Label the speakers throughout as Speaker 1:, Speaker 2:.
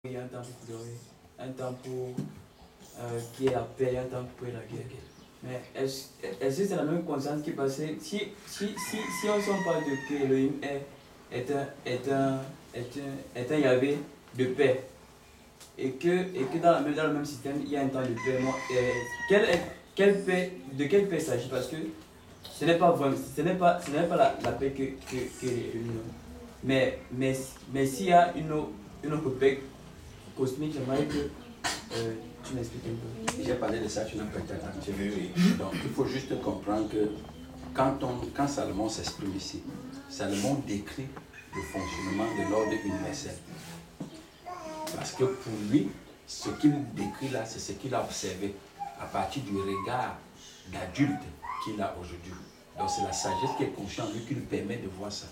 Speaker 1: Il y a un temps pour pleurer, un temps pour qu'il y ait la paix, un temps pour la guerre. Mais est-ce que c'est la même conscience qui passait si on s'en parle de que Elohim est un Yahvé de paix et que dans le même système il y a un temps de paix, quelle paix, de quelle paix il s'agit? Parce que ce n'est pas la paix que Elohim. Mais s'il y a une autre paix cosmique, j'aimerais que tu m'expliques un peu.
Speaker 2: J'ai parlé de ça, tu n'as pas été attentif. Donc il faut juste comprendre que quand Salomon s'exprime ici, Salomon décrit le fonctionnement de l'ordre universel. Parce que pour lui, ce qu'il décrit là, c'est ce qu'il a observé à partir du regard d'adulte qu'il a aujourd'hui. Donc c'est la sagesse qui est consciente lui qui lui permet de voir ça.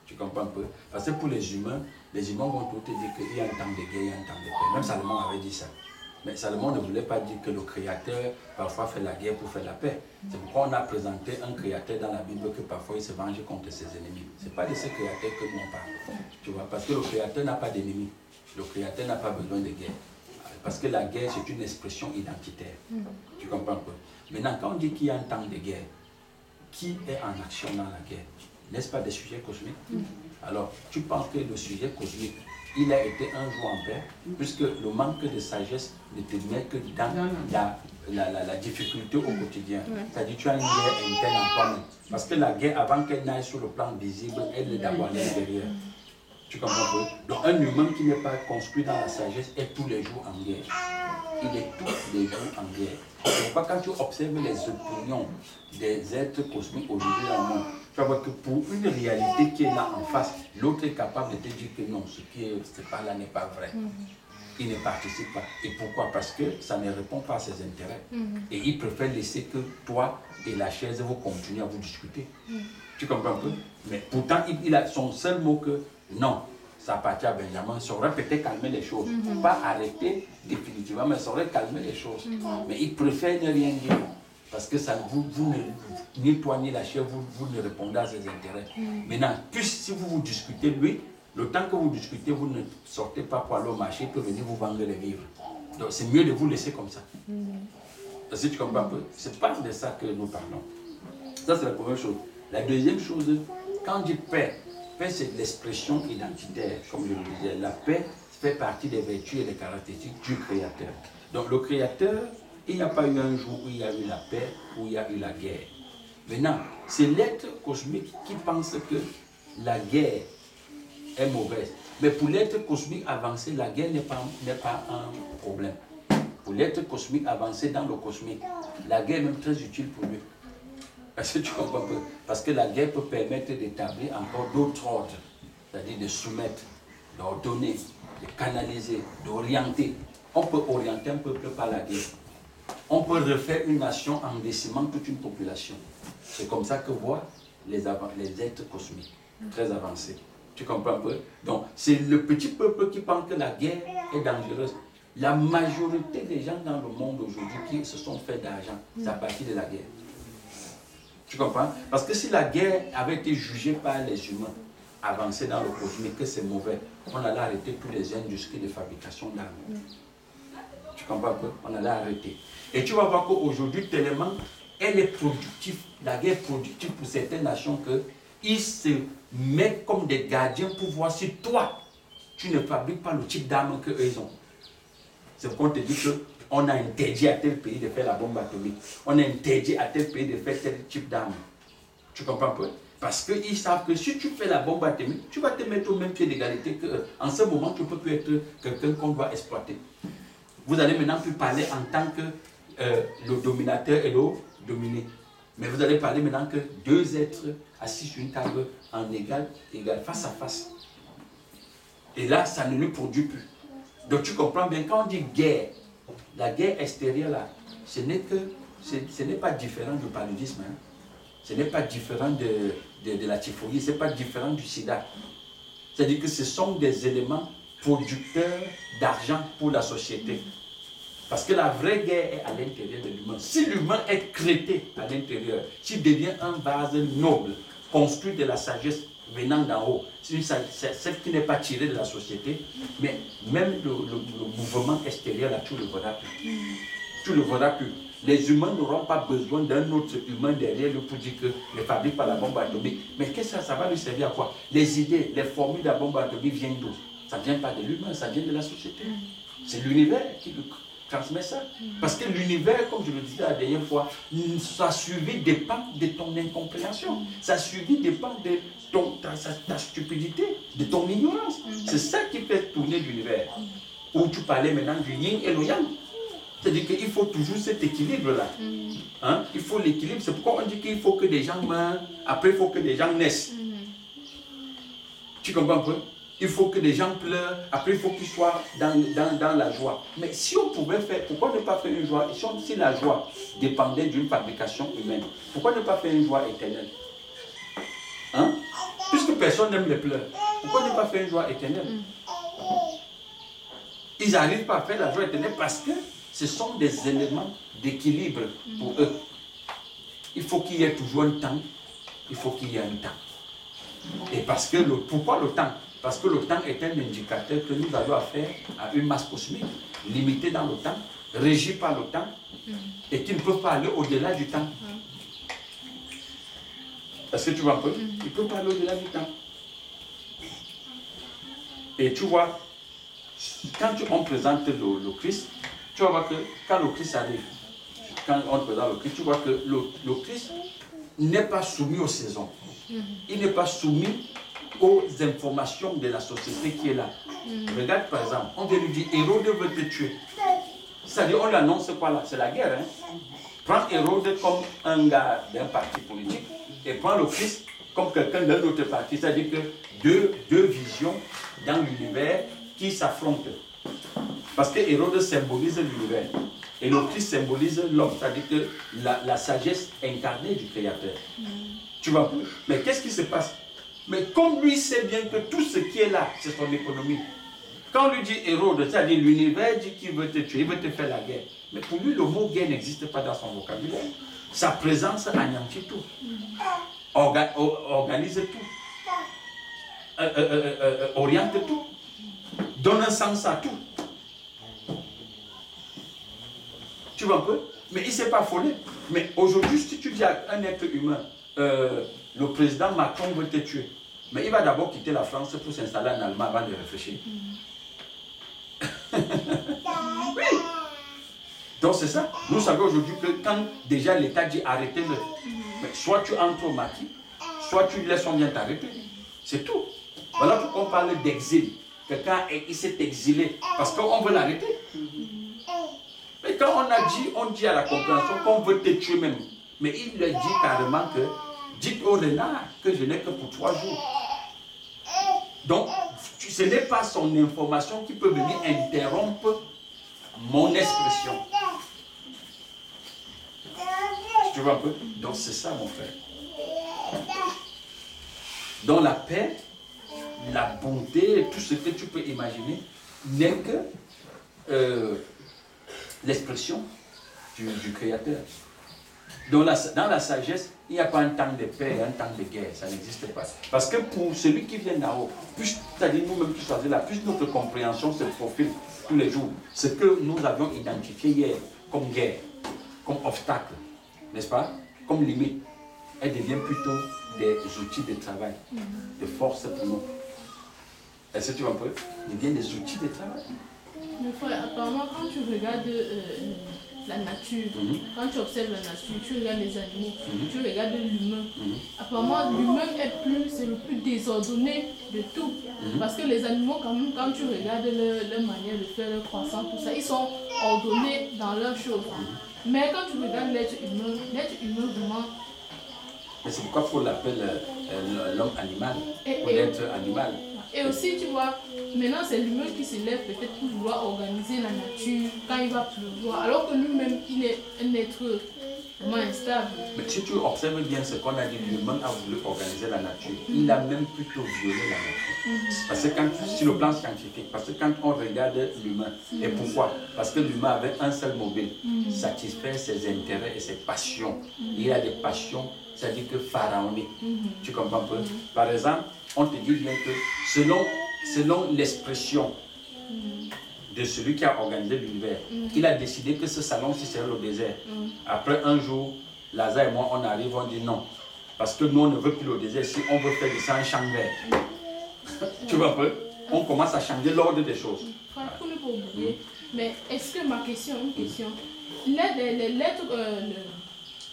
Speaker 2: Tu comprends un peu? Parce que pour les humains vont tout te dire qu'il y a un temps de guerre, il y a un temps de paix. Même Salomon avait dit ça. Mais Salomon ne voulait pas dire que le Créateur parfois fait la guerre pour faire la paix. C'est pourquoi on a présenté un Créateur dans la Bible que parfois il se venge contre ses ennemis. Ce n'est pas de ce Créateur que nous on parle. Tu vois? Parce que le Créateur n'a pas d'ennemis. Le Créateur n'a pas besoin de guerre. Parce que la guerre, c'est une expression identitaire. Tu comprends un peu? Maintenant, quand on dit qu'il y a un temps de guerre, qui est en action dans la guerre? N'est-ce pas des sujets cosmiques? Alors, tu penses que le sujet cosmique, il a été un jour en paix, puisque le manque de sagesse ne te met que dans la difficulté au quotidien. C'est-à-dire tu as une guerre interne en toi-même. Parce que la guerre, avant qu'elle n'aille sur le plan visible, elle est d'abord à l'intérieur. Tu comprends un peu? Donc un humain qui n'est pas construit dans la sagesse est tous les jours en guerre. Il est tous les jours en guerre. C'est pourquoi quand tu observes les opinions des êtres cosmiques aujourd'hui dans le monde, tu vas voir que pour une réalité qui est là en face, l'autre est capable de te dire que non, ce qui est pas là n'est pas vrai. Il ne participe pas. Et pourquoi? Parce que ça ne répond pas à ses intérêts. Et il préfère laisser que toi et la chaise vous continuez à vous discuter. Tu comprends un peu? Mais pourtant, il a son seul mot que non, ça appartient à Benjamin. Ça aurait peut-être calmé les choses. Pas arrêter définitivement, mais ça aurait calmé les choses. Mais il préfère ne rien dire. Parce que ça, ni toi ni la chair, vous ne répondez à ses intérêts. Maintenant, puis si vous discutez, lui, le temps que vous discutez, vous ne sortez pas pour aller au marché, il peut venir vous vendre les vivres. Donc c'est mieux de vous laisser comme ça. Si tu comprends un peu, c'est pas de ça que nous parlons. Ça c'est la première chose. La deuxième chose, quand on dit paix, paix c'est l'expression identitaire, comme je le disais. La paix fait partie des vertus et des caractéristiques du Créateur. Donc le Créateur, il n'y a pas eu un jour où il y a eu la paix, où il y a eu la guerre. Maintenant, c'est l'être cosmique qui pense que la guerre est mauvaise. Mais pour l'être cosmique avancé, la guerre n'est pas un problème. Pour l'être cosmique avancé dans le cosmique, la guerre est même très utile pour lui. Est-ce que tu comprends un peu? Parce que la guerre peut permettre d'établir encore d'autres ordres, c'est-à-dire de soumettre, d'ordonner, de canaliser, d'orienter. On peut orienter un peuple par la guerre. On peut refaire une nation en décimant toute une population. C'est comme ça que voient les êtres cosmiques, très avancés. Tu comprends un peu? Donc, c'est le petit peuple qui pense que la guerre est dangereuse. La majorité des gens dans le monde aujourd'hui qui se sont fait d'argent, c'est à partir de la guerre. Tu comprends? Parce que si la guerre avait été jugée par les humains, avancés dans le cosmique, que c'est mauvais, on allait arrêter tous les industries de fabrication d'armes. Tu comprends un peu? On allait arrêter. Et tu vas voir qu'aujourd'hui, tellement elle est productive, la guerre est productive pour certaines nations qu'ils se mettent comme des gardiens pour voir si toi, tu ne fabriques pas le type d'armes qu'eux ont. C'est pourquoi on te dit qu'on a interdit à tel pays de faire la bombe atomique. On a interdit à tel pays de faire tel type d'armes. Tu comprends un peu? Parce qu'ils savent que si tu fais la bombe atomique, tu vas te mettre au même pied d'égalité qu'eux. En ce moment, tu ne peux plus être quelqu'un qu'on doit exploiter. Vous allez maintenant plus parler en tant que le dominateur et le dominé. Mais vous allez parler maintenant que deux êtres assis sur une table en égal, face à face. Et là, ça ne lui produit plus. Donc tu comprends bien, quand on dit guerre, la guerre extérieure là, ce n'est pas différent du paludisme. Hein. Ce n'est pas différent de la typhoïde, ce n'est pas différent du sida. C'est-à-dire que ce sont des éléments producteurs d'argent pour la société. Parce que la vraie guerre est à l'intérieur de l'humain. Si l'humain est traité à l'intérieur, s'il devient un vase noble, construit de la sagesse, venant d'en haut, celle qui n'est pas tirée de la société, mais même le mouvement extérieur, là, tu ne le verras plus. Tu ne le verras plus. Les humains n'auront pas besoin d'un autre humain derrière eux pour dire que ne fabrique pas la bombe atomique. Mais qu'est-ce que ça va lui servir à quoi? Les idées, les formules de la bombe atomique viennent d'où? Ça ne vient pas de l'humain, ça vient de la société. C'est l'univers qui le transmet ça. Parce que l'univers, comme je le disais la dernière fois, sa survie dépend de ton incompréhension. Sa survie dépend de ta stupidité, de ton ignorance. C'est ça qui fait tourner l'univers. Où tu parlais maintenant du yin et le yang. C'est-à-dire qu'il faut toujours cet équilibre-là. Hein? Il faut l'équilibre. C'est pourquoi on dit qu'il faut que des gens meurent, après il faut que des gens naissent. Tu comprends un peu? Il faut que des gens pleurent, après il faut qu'ils soient dans la joie. Mais si on pouvait faire, pourquoi ne pas faire une joie? Si la joie dépendait d'une fabrication humaine, pourquoi ne pas faire une joie éternelle? Hein? Puisque personne n'aime les pleurs, pourquoi ne pas faire une joie éternelle? Ils n'arrivent pas à faire la joie éternelle parce que ce sont des éléments d'équilibre pour eux. Il faut qu'il y ait toujours un temps. Il faut qu'il y ait un temps. Et parce que pourquoi le temps? Parce que le temps est un indicateur que nous avons affaire à une masse cosmique, limitée dans le temps, régie par le temps, et qui ne peut pas aller au-delà du temps. Est-ce que tu vois un peu? Il ne peut pas aller au-delà du temps. Et tu vois, quand on présente le Christ, tu vas voir que quand le Christ arrive, quand on présente le Christ, tu vois que le Christ n'est pas soumis aux saisons. Il n'est pas soumis aux informations de la société qui est là. Regarde par exemple, on vient lui dire Hérode veut te tuer. C'est-à-dire, on lui annonce quoi là? C'est la guerre. Hein? Prends Hérode comme un gars d'un parti politique et prends le Christ comme quelqu'un d'un autre parti. C'est-à-dire que deux visions dans l'univers qui s'affrontent. Parce que Hérode symbolise l'univers. Et le Christ symbolise l'homme. C'est-à-dire que la sagesse incarnée du Créateur. Tu vois? Mais qu'est-ce qui se passe? Mais comme lui sait bien que tout ce qui est là, c'est son économie. Quand on lui dit Hérode, c'est-à-dire l'univers dit qu'il veut te tuer, il veut te faire la guerre. Mais pour lui, le mot guerre n'existe pas dans son vocabulaire. Sa présence anéantit tout. Organise tout. Oriente tout. Donne un sens à tout. Tu vois un peu? Mais il ne s'est pas affolé. Mais aujourd'hui, si tu dis à un être humain, le président Macron veut te tuer, mais il va d'abord quitter la France pour s'installer en Allemagne avant de réfléchir. Oui. Donc c'est ça. Nous savons aujourd'hui que quand déjà l'État dit arrêtez-le, soit tu entres au maquis, soit tu laisses on vient t'arrêter. C'est tout. Voilà pourquoi on parle d'exil. Quelqu'un il s'est exilé parce qu'on veut l'arrêter. Mais quand on dit à la compréhension qu'on veut te tuer même, mais il lui dit carrément que dites au renard que je n'ai que pour 3 jours. Donc, ce n'est pas son information qui peut venir interrompre mon expression. Tu vois un peu? Donc c'est ça mon frère. Dans la paix, la bonté, tout ce que tu peux imaginer, n'est que l'expression du Créateur. Dans la sagesse, il n'y a pas un temps de paix et un temps de guerre, ça n'existe pas. Parce que pour celui qui vient d'en haut, c'est-à-dire nous-mêmes qui choisissons là, plus notre compréhension se profile tous les jours. Ce que nous avions identifié hier comme guerre, comme obstacle, n'est-ce pas? Comme limite, elle devient plutôt des outils de travail, de force pour nous. Est-ce que tu vois un peu? Ils deviennent des outils de travail.
Speaker 3: Mais frère, apparemment, quand tu regardes la nature, quand tu observes la nature, tu regardes les animaux, tu regardes l'humain. Apparemment, l'humain c'est le plus désordonné de tout. Parce que les animaux, quand même, quand tu regardes leur manière de faire leur croissance, tout ça, ils sont ordonnés dans leurs choses. Mais quand tu regardes l'être humain vraiment...
Speaker 2: Mais c'est pourquoi Paul l'appelle l'homme animal, pour l'être animal.
Speaker 3: Et aussi, tu vois, maintenant c'est l'humain qui se lève peut-être pour vouloir organiser la nature quand il va pleuvoir. Alors que lui-même, il est un être vraiment instable.
Speaker 2: Mais si tu observes bien ce qu'on a dit, l'humain a voulu organiser la nature. Il a même plutôt violé la nature. Parce que sur le plan scientifique, parce que quand on regarde l'humain, et pourquoi? Parce que l'humain avait un seul mobile, satisfaire ses intérêts et ses passions. Il a des passions, c'est-à-dire que pharaoniques. Tu comprends un peu? Par exemple, on te dit bien que selon l'expression de celui qui a organisé l'univers, il a décidé que ce salon-ci serait le désert. Après un jour, Lazare et moi, on arrive, on dit non. Parce que nous, on ne veut plus le désert, si on veut faire de ça un champ vert. Tu vois un peu? On commence à changer l'ordre des choses.
Speaker 3: Pour ne pas oublier, mais est-ce que ma question,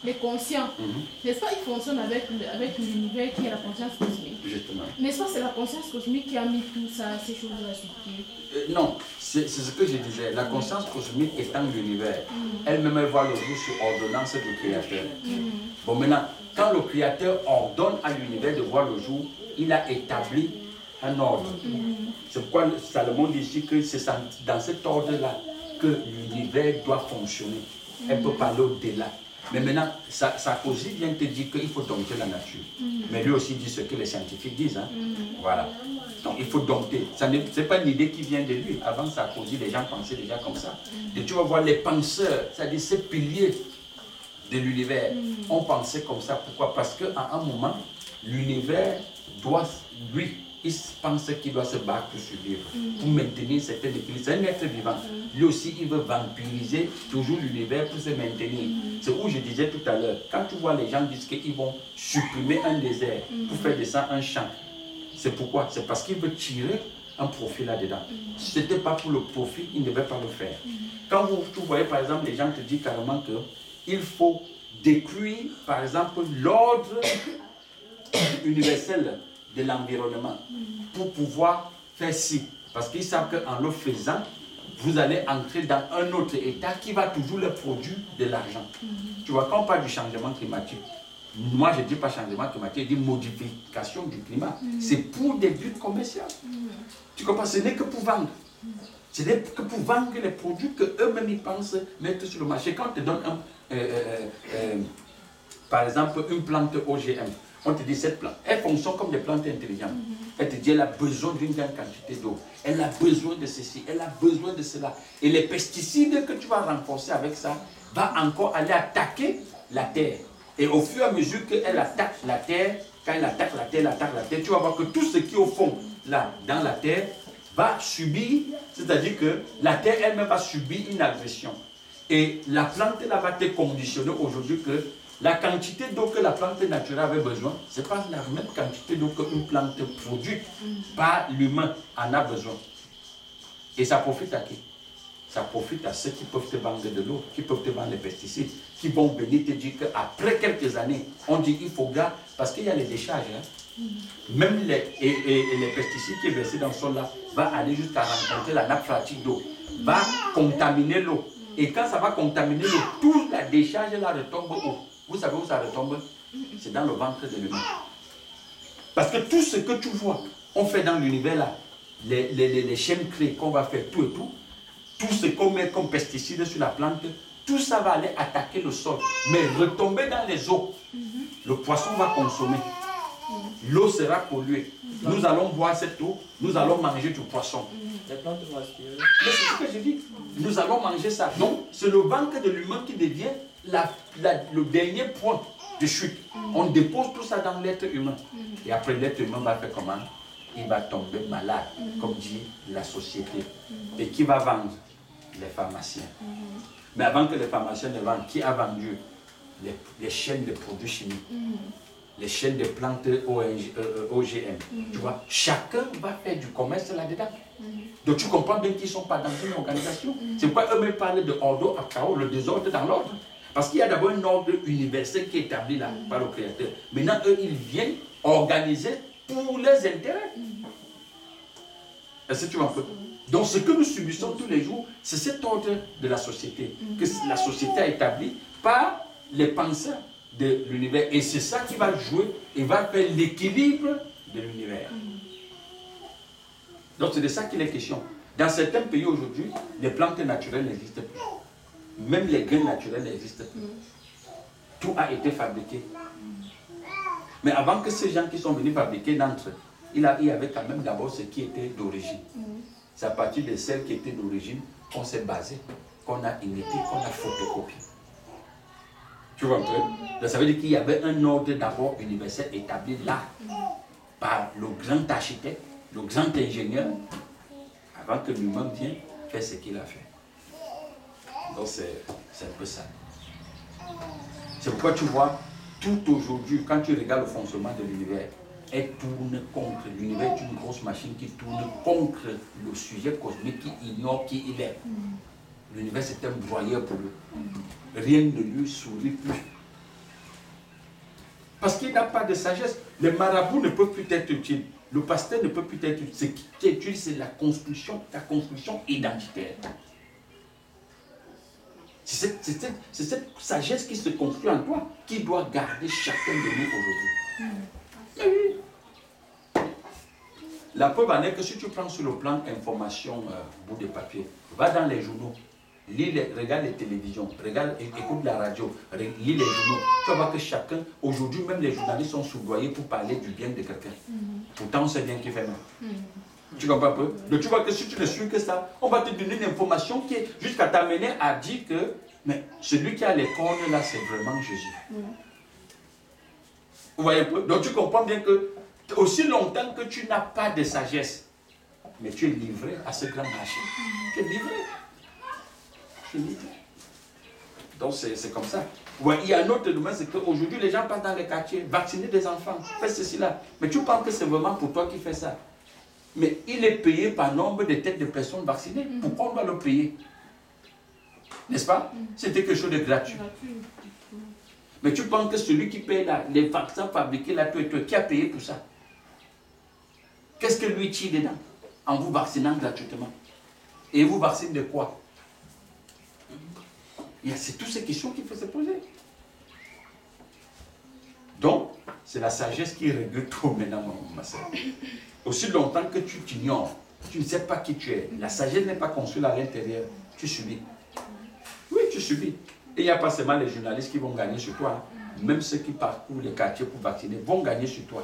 Speaker 3: les conscients, n'est-ce pas, ils fonctionnent avec l'univers qui est la conscience cosmique.
Speaker 2: Justement.
Speaker 3: N'est-ce pas, c'est la conscience cosmique qui a mis tout ça, ces choses-là sur pied?
Speaker 2: Non, c'est ce que je disais. La conscience cosmique étant l'univers, elle-même elle voit le jour sur ordonnance du Créateur. Bon, maintenant, quand le Créateur ordonne à l'univers de voir le jour, il a établi un ordre. C'est pourquoi Salomon dit ici que c'est dans cet ordre-là que l'univers doit fonctionner. Elle peut parler au-delà. Mais maintenant, Sarkozy vient te dire qu'il faut dompter la nature. Mais lui aussi dit ce que les scientifiques disent. Hein. Voilà. Donc il faut dompter. Ce n'est pas une idée qui vient de lui. Avant Sarkozy, les gens pensaient déjà comme ça. Et tu vas voir les penseurs, c'est-à-dire ces piliers de l'univers, ont pensé comme ça. Pourquoi? Parce qu'à un moment, l'univers doit, lui, il pense qu'il doit se battre pour survivre, pour maintenir certains équilibres. C'est un être vivant. Lui aussi, il veut vampiriser toujours l'univers pour se maintenir. C'est où je disais tout à l'heure, quand tu vois les gens disent qu'ils vont supprimer un désert pour faire de ça un champ, c'est pourquoi? C'est parce qu'il veut tirer un profit là-dedans. Si ce n'était pas pour le profit, il ne devait pas le faire. Quand tu voyez par exemple, les gens te disent carrément qu'il faut détruire par exemple l'ordre universel de l'environnement pour pouvoir faire ci. Parce qu'ils savent qu'en le faisant, vous allez entrer dans un autre état qui va toujours leur produire de l'argent. Tu vois, quand on parle du changement climatique, moi je ne dis pas changement climatique, je dis modification du climat. C'est pour des buts commerciaux. Tu comprends? Ce n'est que pour vendre. Ce n'est que pour vendre les produits qu'eux-mêmes ils pensent mettre sur le marché. Quand on te donne par exemple une plante OGM, on te dit cette plante, elle fonctionne comme des plantes intelligentes. Elle te dit elle a besoin d'une grande quantité d'eau. Elle a besoin de ceci, elle a besoin de cela. Et les pesticides que tu vas renforcer avec ça, va encore aller attaquer la terre. Et au fur et à mesure qu'elle attaque la terre, quand elle attaque la terre, tu vas voir que tout ce qui est au fond, là, dans la terre, va subir, c'est-à-dire que la terre elle-même va subir une agression. Et la plante là va te conditionner aujourd'hui que la quantité d'eau que la plante naturelle avait besoin, ce n'est pas la même quantité d'eau qu'une plante produite par l'humain en a besoin. Et ça profite à qui? Ça profite à ceux qui peuvent te vendre de l'eau, qui peuvent te vendre les pesticides, qui vont venir te dire qu'après quelques années, on dit qu'il faut garder, parce qu'il y a les décharges. Hein. Même les pesticides qui sont versés dans le sol là, va aller jusqu'à rencontrer la nappe phréatique d'eau, va contaminer l'eau. Et quand ça va contaminer l'eau, toute la décharge là retombe où? Vous savez où ça retombe? C'est dans le ventre de l'humain. Parce que tout ce que tu vois, on fait dans l'univers là, les chaînes créées qu'on va faire, tout et tout ce qu'on met comme pesticides sur la plante, tout ça va aller attaquer le sol, mais retomber dans les eaux. Le poisson va consommer. L'eau sera polluée. Nous allons boire cette eau, nous allons manger du poisson.
Speaker 1: Les plantes vont aspirer.
Speaker 2: Mais c'est ce que je dis. Nous allons manger ça. Donc, c'est le ventre de l'humain qui devient le dernier point de chute. On dépose tout ça dans l'être humain. Et après, l'être humain va faire comment? Il va tomber malade, comme dit la société. Et qui va vendre? Les pharmaciens. Mais avant que les pharmaciens ne vendent, qui a vendu? Les chaînes de produits chimiques. Les chaînes de plantes OGM. Tu vois, chacun va faire du commerce là-dedans. Donc tu comprends bien qu'ils ne sont pas dans une organisation. C'est pourquoi eux-mêmes parlent de ordre à chaos, le désordre dans l'ordre. Parce qu'il y a d'abord un ordre universel qui est établi là par le Créateur. Maintenant, eux, ils viennent organiser pour leurs intérêts. Est-ce que tu vois un peu? Donc ce que nous subissons tous les jours, c'est cet ordre de la société, que la société a établi par les penseurs de l'univers. Et c'est ça qui va jouer et va faire l'équilibre de l'univers. Donc c'est de ça qu'il est question. Dans certains pays aujourd'hui, les plantes naturelles n'existent plus. Même les graines naturelles n'existent plus. Tout a été fabriqué. Mais avant que ces gens qui sont venus fabriquer n'entrent, il y avait quand même d'abord ce qui était d'origine. C'est à partir de celles qui étaient d'origine qu'on s'est basé, qu'on a imité, qu'on a photocopié. Tu vois un peu? Ça veut dire qu'il y avait un ordre d'abord universel établi là, par le grand architecte, le grand ingénieur, avant que l'humain vienne faire ce qu'il a fait. Donc c'est un peu ça. C'est pourquoi tu vois, tout aujourd'hui, quand tu regardes le fonctionnement de l'univers, elle tourne contre. L'univers est une grosse machine qui tourne contre le sujet cosmique qui ignore qui il est. L'univers c'est un broyeur pour lui. Rien ne lui sourit plus. Parce qu'il n'a pas de sagesse. Les marabouts ne peuvent plus être utiles. Le pasteur ne peut plus être utile. Ce qui est utile, c'est la construction identitaire. C'est cette sagesse qui se construit en toi qui doit garder chacun de nous aujourd'hui. La preuve en est que si tu prends sur le plan information, bout de papier, va dans les journaux, regarde les télévisions, écoute la radio, lis les journaux, tu vas voir que chacun, aujourd'hui même les journalistes sont soudoyés pour parler du bien de quelqu'un. Pourtant on sait bien qui fait mal. Tu comprends un peu? Donc tu vois que si tu ne suis que ça, on va te donner une information qui est jusqu'à t'amener à dire que mais celui qui a les cornes là, c'est vraiment Jésus. Vous voyez un peu? Donc tu comprends bien que aussi longtemps que tu n'as pas de sagesse, mais tu es livré à ce grand marché. Tu es livré. Tu es livré. Donc c'est comme ça. Ouais, il y a un autre domaine, c'est qu'aujourd'hui les gens passent dans les quartiers, vacciner des enfants, fais ceci là. Mais tu penses que c'est vraiment pour toi qui fais ça. Mais il est payé par nombre de têtes de personnes vaccinées. Pourquoi on doit le payer? N'est-ce pas? C'était quelque chose de gratuit. Mais tu penses que celui qui paye là, les vaccins fabriqués là, qui a payé pour ça? Qu'est-ce que lui tire dedans en vous vaccinant gratuitement? Et il vous vaccine de quoi? C'est toutes ces questions qu'il faut se poser. Donc, c'est la sagesse qui règle tout maintenant, ma soeur. Aussi longtemps que tu t'ignores, tu ne sais pas qui tu es. La sagesse n'est pas construite à l'intérieur. Tu subis. Oui, tu subis. Et il n'y a pas seulement les journalistes qui vont gagner sur toi. Même ceux qui parcourent les quartiers pour vacciner vont gagner sur toi.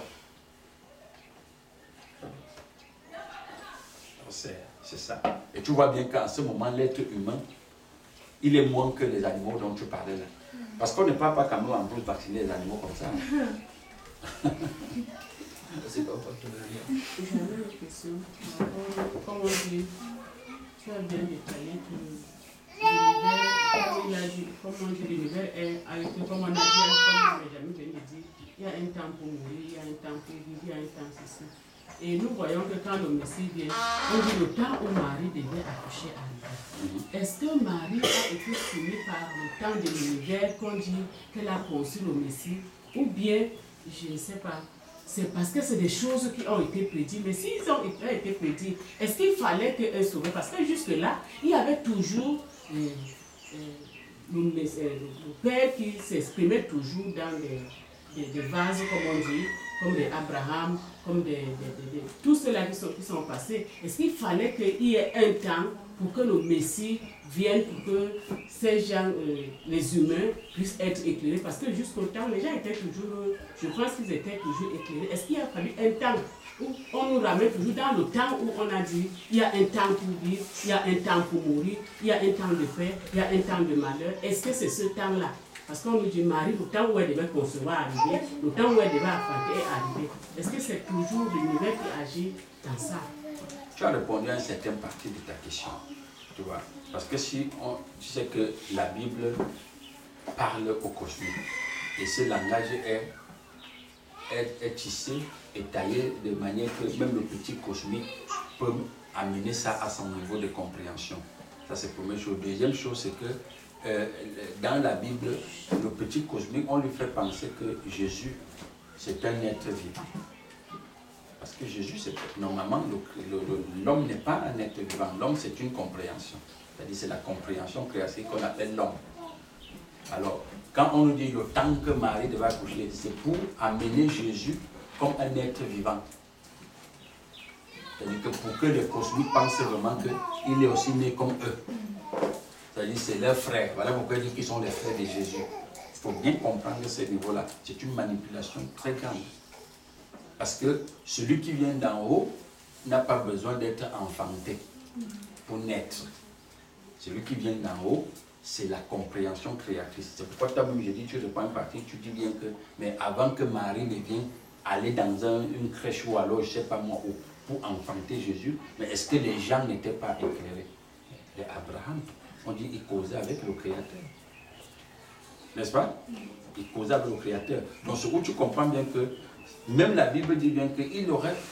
Speaker 2: C'est ça. Et tu vois bien qu'en ce moment, l'être humain, il est moins que les animaux dont tu parlais là. Parce qu'on ne parle pas quand même en plus vacciner les animaux comme ça.
Speaker 1: C'est pas partenariat.
Speaker 4: J'avais une question. Comme on dit, tu as bien détaillé que l'univers est arrêté, comme on a dit, comme Benjamin vient de dire, il y a un temps pour mourir, il y a un temps pour vivre, il y a un temps ceci. Et nous voyons que quand le Messie vient, on dit le temps où Marie devait accoucher arrive. Est-ce que Marie a été soumise par le temps de l'univers qu'on dit qu'elle a conçu le Messie? Ou bien, je ne sais pas, c'est parce que c'est des choses qui ont été prédites. Mais s'ils ont été prédits, est-ce qu'il fallait qu'elle sauve? Parce que jusque-là, il y avait toujours le Père qui s'exprimait toujours dans des vases, comme on dit, comme des Abraham, comme tous ceux-là qui sont passés. Est-ce qu'il fallait qu'il y ait un temps pour que le Messie vienne, pour que ces gens, les humains, puissent être éclairés? Parce que jusqu'au temps, les gens étaient toujours, je pense qu'ils étaient toujours éclairés. Est-ce qu'il a fallu un temps où on nous ramène toujours dans le temps où on a dit il y a un temps pour vivre, il y a un temps pour mourir, il y a un temps de paix, il y a un temps de malheur? Est-ce que c'est ce temps-là? Parce qu'on nous dit Marie, le temps où elle devait concevoir arriver, le temps où elle devait enfanter est arrivé. Est-ce que c'est toujours l'univers qui agit dans ça?
Speaker 2: Tu as répondu à une certaine partie de ta question. Tu vois? Parce que si tu sais que la Bible parle au cosmique, et ce langage est tissé et taillé de manière que même le petit cosmique peut amener ça à son niveau de compréhension. Ça, c'est la première chose. Deuxième chose, c'est que dans la Bible, le petit cosmique, on lui fait penser que Jésus, c'est un être vivant. Parce que Jésus, normalement, l'homme n'est pas un être vivant. L'homme, c'est une compréhension. C'est-à-dire, c'est la compréhension créative qu'on appelle l'homme. Alors, quand on nous dit le temps que Marie devait accoucher, c'est pour amener Jésus comme un être vivant. C'est-à-dire que pour que les cosmiques pensent vraiment qu'il est aussi né comme eux. C'est-à-dire c'est leurs frères. Voilà pourquoi ils disent qu'ils sont les frères de Jésus. faut bien comprendre ce niveau-là. C'est une manipulation très grande. Parce que celui qui vient d'en haut n'a pas besoin d'être enfanté pour naître. Celui qui vient d'en haut, c'est la compréhension créatrice. C'est pourquoi toi même, j'ai dit, tu reprends une partie, tu dis bien que, mais avant que Marie ne vienne aller dans une crèche ou alors, je ne sais pas moi, où, pour enfanter Jésus, mais est-ce que les gens n'étaient pas éclairés? Les Abraham, on dit, il causait avec le Créateur. N'est-ce pas? Il causait avec le Créateur. Donc, ce où tu comprends bien que, même la Bible dit bien que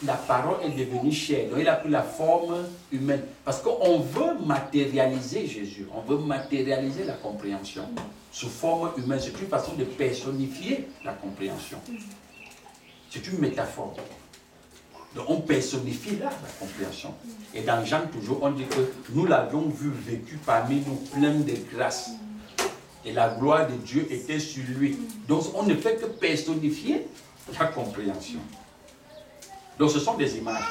Speaker 2: la parole est devenue chair. Donc, il a pris la forme humaine. Parce qu'on veut matérialiser Jésus. On veut matérialiser la compréhension. Sous forme humaine. C'est une façon de personnifier la compréhension. C'est une métaphore. Donc, on personnifie là la compréhension. Et dans Jean, toujours, on dit que nous l'avions vu vécu parmi nous, plein de grâce. Et la gloire de Dieu était sur lui. Donc, on ne fait que personnifier la compréhension. Donc, ce sont des images.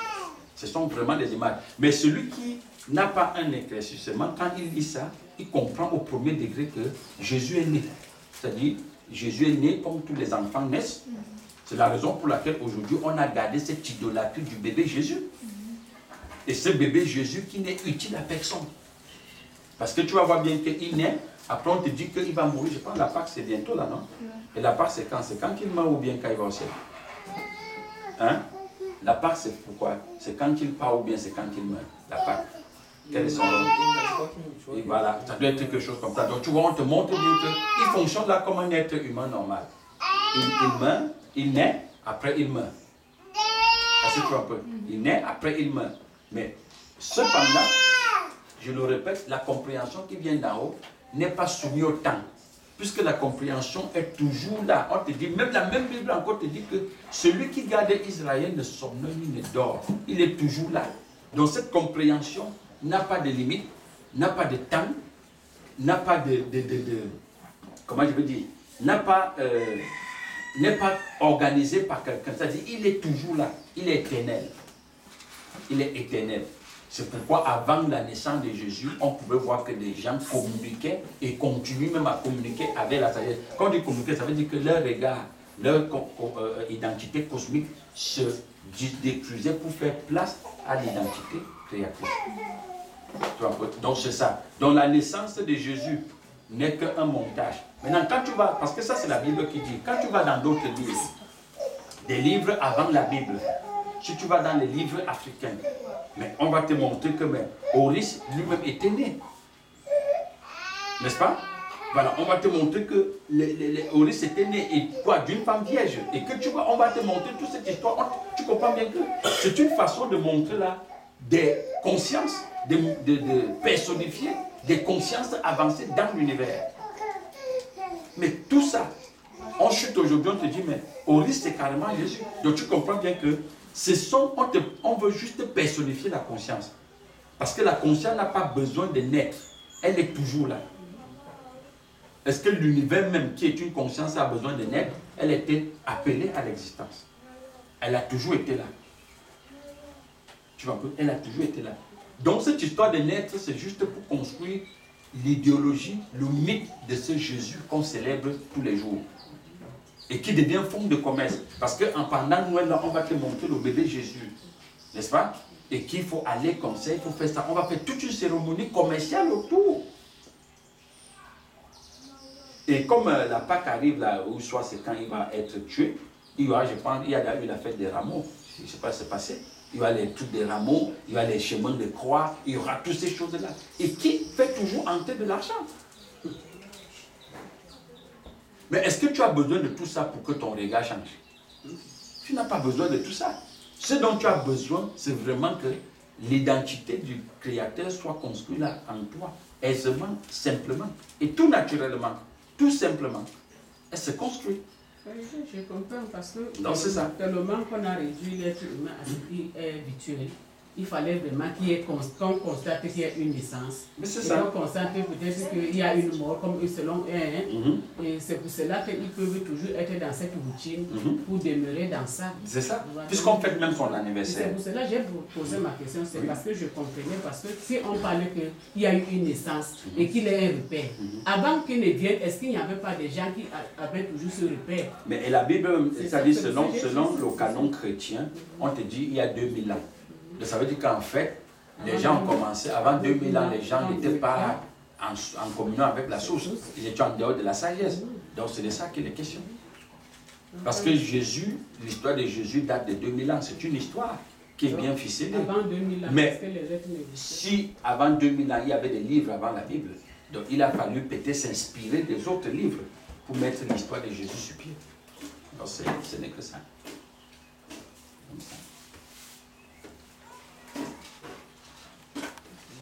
Speaker 2: Ce sont vraiment des images. Mais celui qui n'a pas un éclaircissement, quand il lit ça, il comprend au premier degré que Jésus est né. C'est-à-dire, Jésus est né comme tous les enfants naissent. C'est la raison pour laquelle aujourd'hui, on a gardé cette idolâtrie du bébé Jésus. Et ce bébé Jésus qui n'est utile à personne. Parce que tu vas voir bien qu'il naît, après on te dit qu'il va mourir. Je pense que la Pâque c'est bientôt là, non? Et la Pâque c'est quand? C'est quand il meurt ou bien quand il va au ciel? Hein? La Pâque c'est pourquoi? C'est quand il part ou bien c'est quand il meurt? La Pâque. Quel est son nom? Et voilà, ça doit être quelque chose comme ça. Donc tu vois, on te montre bien qu'il fonctionne là comme un être humain normal. Il meurt, il naît, après il meurt. Assieds-toi un peu. Il naît, après il meurt. Mais cependant, je le répète, la compréhension qui vient d'en haut n'est pas soumise au temps. Puisque la compréhension est toujours là. On te dit, même la même Bible encore te dit que celui qui garde Israël ne sommeille ni ne dort. Il est toujours là. Donc cette compréhension n'a pas de limite, n'a pas de temps, n'a pas comment je veux dire, n'est pas organisé par quelqu'un. C'est-à-dire, il est toujours là. Il est éternel. Il est éternel. C'est pourquoi avant la naissance de Jésus, on pouvait voir que des gens communiquaient et continuent même à communiquer avec la sagesse. Quand on dit communiquer, ça veut dire que leur regard, leur identité cosmique se détruisait pour faire place à l'identité créatrice. Donc c'est ça. Donc la naissance de Jésus n'est qu'un montage. Maintenant, quand tu vas, parce que ça c'est la Bible qui dit, quand tu vas dans d'autres livres, des livres avant la Bible, si tu vas dans les livres africains, mais on va te montrer que Horus lui-même était né. N'est-ce pas? Voilà, on va te montrer que Horus était né et quoi, d'une femme vierge. Et que tu vois, on va te montrer toute cette histoire. Tu comprends bien que c'est une façon de montrer là des consciences, de personnifier des consciences avancées dans l'univers. Mais tout ça, on chute aujourd'hui, on te dit, mais Horus c'est carrément Jésus. Donc tu comprends bien que on veut juste personnifier la conscience. Parce que la conscience n'a pas besoin de naître. Elle est toujours là. Est-ce que l'univers même, qui est une conscience, a besoin de naître? Elle était appelée à l'existence. Elle a toujours été là. Tu vois un peu? Elle a toujours été là. Donc cette histoire de naître, c'est juste pour construire l'idéologie, le mythe de ce Jésus qu'on célèbre tous les jours. Et qui devient fond de commerce. Parce qu'en pendant Noël, on va te montrer le bébé Jésus. N'est-ce pas? Et qu'il faut aller comme ça, il faut faire ça. On va faire toute une cérémonie commerciale autour. Et comme la Pâque arrive là, où soit c'est quand il va être tué, il y aura, je pense, il y a eu la fête des rameaux. Je ne sais pas ce qui s'est passé. Il y aura les trucs des rameaux, il y aura les chemins de croix, il y aura toutes ces choses-là. Et qui fait toujours entrer de l'argent. Mais est-ce que tu as besoin de tout ça pour que ton regard change? Tu n'as pas besoin de tout ça. Ce dont tu as besoin, c'est vraiment que l'identité du Créateur soit construite là en toi, aisément, simplement, et tout naturellement, tout simplement. Elle se construit.
Speaker 4: Je comprends parce que
Speaker 2: non, c'est ça.
Speaker 4: tellement qu'on a réduit l'être humain à ce qui est virtuel, il fallait vraiment qu'on constate qu'il y ait une naissance.
Speaker 2: Mais c'est
Speaker 4: Et
Speaker 2: ça.
Speaker 4: qu'on constate peut-être qu'il y a une mort, comme selon un. Et c'est pour cela qu'ils peuvent toujours être dans cette routine pour demeurer dans ça.
Speaker 2: C'est ça.
Speaker 4: Voilà.
Speaker 2: Puisqu'on fête même son
Speaker 4: C'est
Speaker 2: anniversaire.
Speaker 4: pour cela que j'ai posé ma question, c'est
Speaker 2: Oui.
Speaker 4: parce que je comprenais, parce que si on parlait qu'il y a eu une naissance et qu'il est un repère, avant qu'il ne vienne, est-ce qu'il n'y avait pas des gens qui avaient toujours ce repère?
Speaker 2: Mais et la Bible,
Speaker 4: C'est
Speaker 2: c'est-à-dire
Speaker 4: ça, c'est
Speaker 2: selon,
Speaker 4: ça,
Speaker 2: selon
Speaker 4: c'est
Speaker 2: le
Speaker 4: ça.
Speaker 2: canon chrétien, on te dit il y a 2000 ans. Donc ça veut dire qu'en fait, les gens ont commencé, avant 2000 ans, les gens n'étaient pas en communion avec la source. Ils étaient en dehors de la sagesse. Donc c'est de ça qu'il est question. Parce que Jésus, l'histoire de Jésus date de 2000 ans. C'est une histoire qui est bien ficelée.
Speaker 4: Avant 2000 ans,
Speaker 2: Mais
Speaker 4: parce que les êtres n'existaient
Speaker 2: si avant 2000 ans, il y avait des livres avant la Bible, donc il a fallu peut-être s'inspirer des autres livres pour mettre l'histoire de Jésus sur pied. Donc ce n'est que ça. Comme ça.